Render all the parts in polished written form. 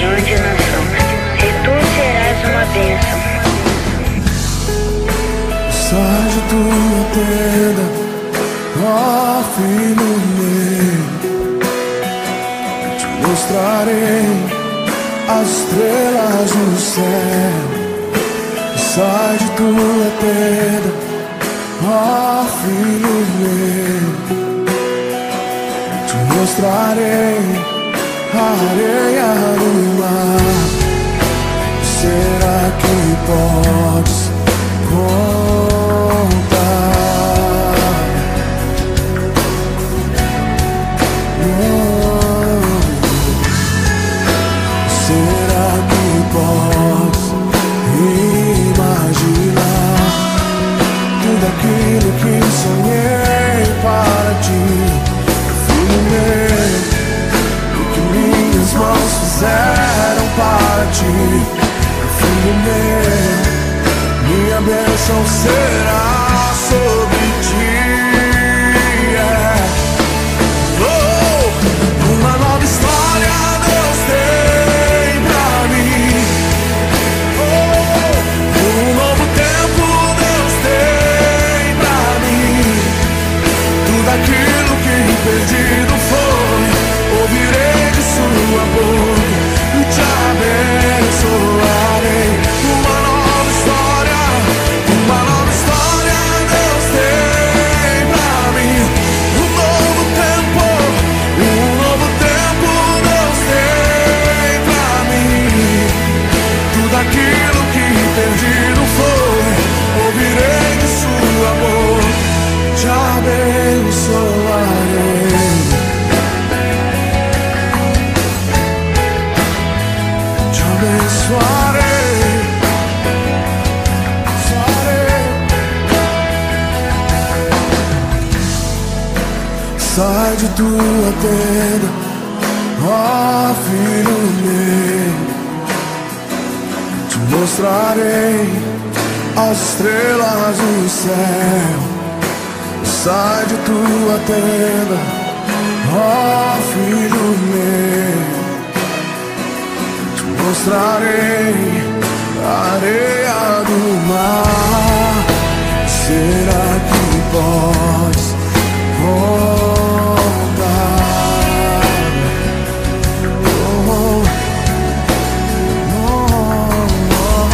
grande nação, e tu serás uma bênção. Sai de tua tenda, ó filho meu, te mostrarei as estrelas no céu. Sai de tua tenda, ó filho meu, te mostrarei a areia do mar. Será que podes contar? Será que podes imaginar tudo aquilo que sonhei para ti, filho meu? O que minhas mãos fizeram para ti, filho meu, minha bênção será sobre ti. Oh, uma nova história Deus tem pra mim. Oh, um novo tempo Deus tem pra mim. Tudo aquilo que perdido foi, ouvirei de sua boca e te abençoarei. Uma nova história Deus tem pra mim. Um novo tempo Deus tem pra mim. Tudo aquilo que perdido foi, ouvirei de sua boca, te abençoarei. Te abençoarei. Sai de tua tenda, ó filho meu, te mostrarei as estrelas no céu. Sai de tua tenda, ó filho meu, te mostrarei a areia do mar. Será que podes contar? Oh, oh, oh.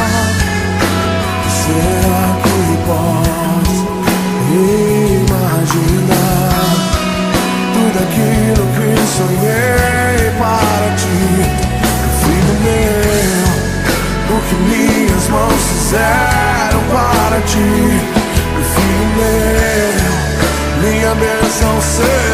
Será que podes imaginar tudo aquilo que sonhei para ti, filho meu? O que minhas mãos fizeram para ti, filho meu, minha bênção será